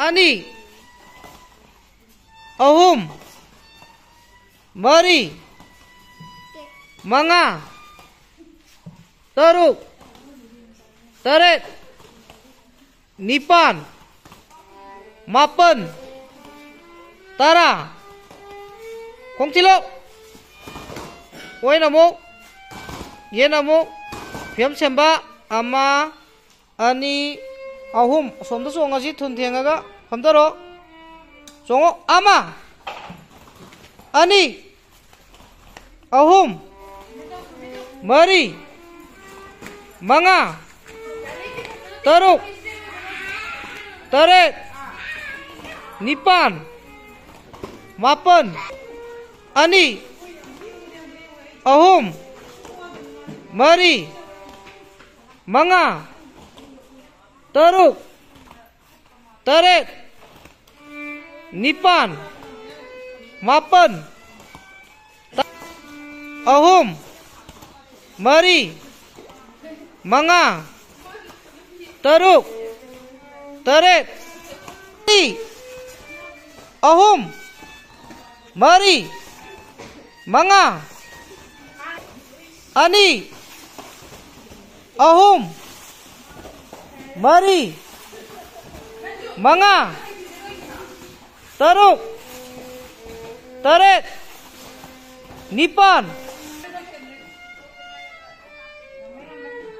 ani, ahum, mari, manga, taruk, taret, nipan, mapan, tara, kong cilok, woi namuk, ye namuk, piam semba, ama, ani, ahum, somda songa si thun thiengaga, hamdaro, songo, ama, ani, ahum, mari, manga, taruk, taret, nipan, mapan, ani, ahum, mari, manga, taruk, taret, nipan, mapan, ahum, mari, manga, taruk, taret, ahum, mari, manga, ani, ahum, mari, manga, taruk, taret, nipan,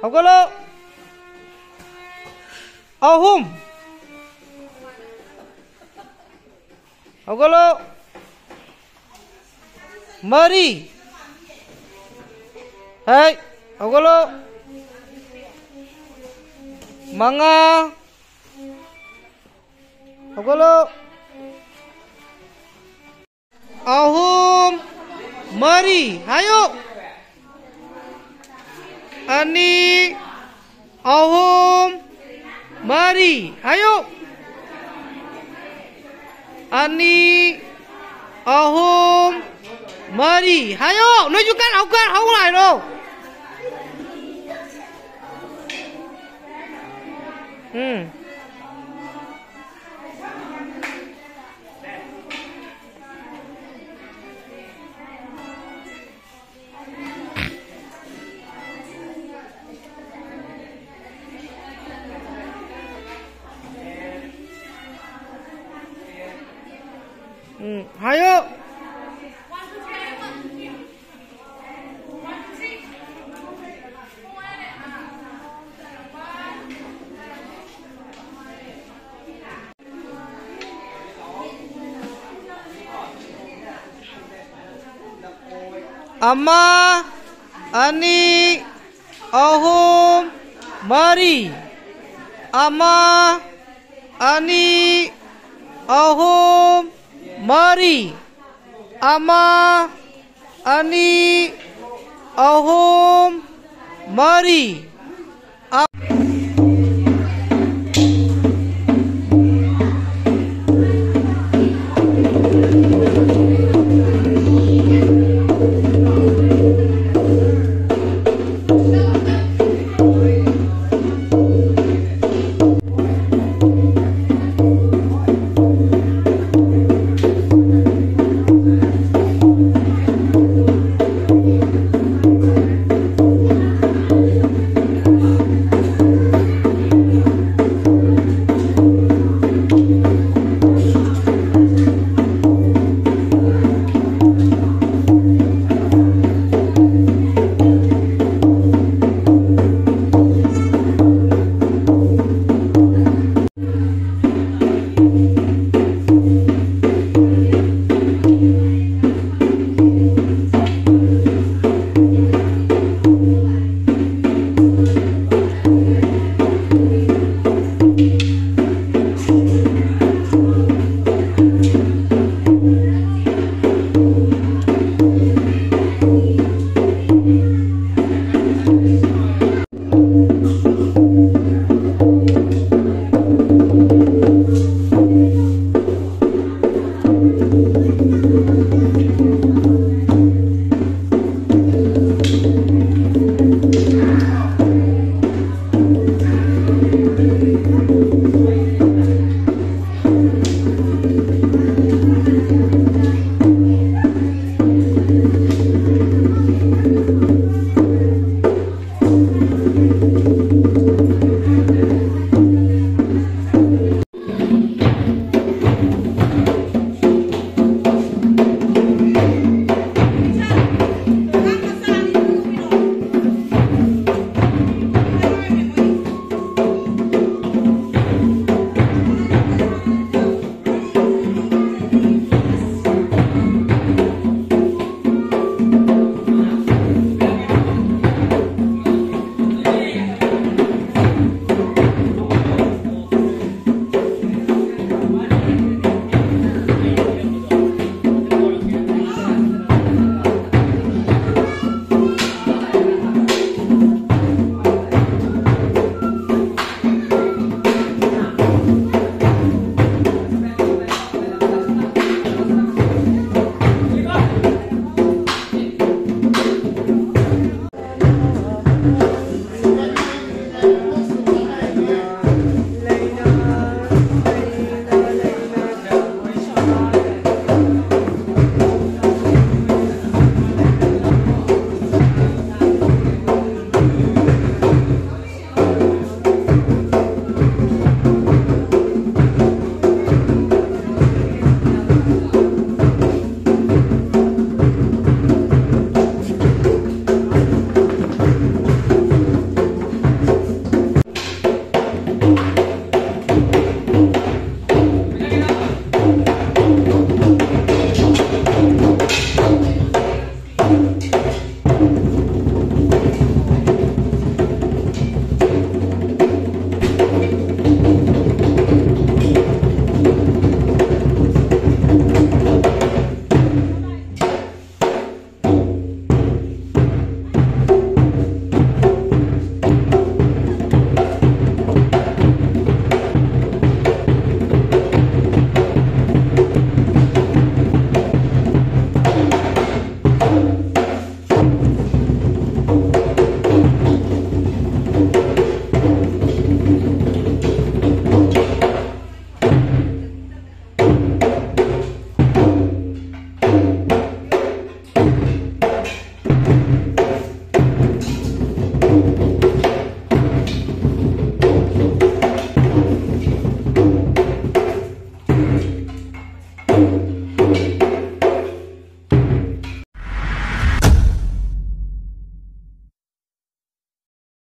hagalo, ahum, hagalo, mari, hai, hagalo, manga, hagalo, ahum, mari, hayo, ani, ahum, mari, hayo, ani, ahum, mari, hayo, nunjukkan aku lại đâu. Hayo. Ama, ani, ahum, mari, ama, ani, ahum, mari, ama, ani, ahum, mari.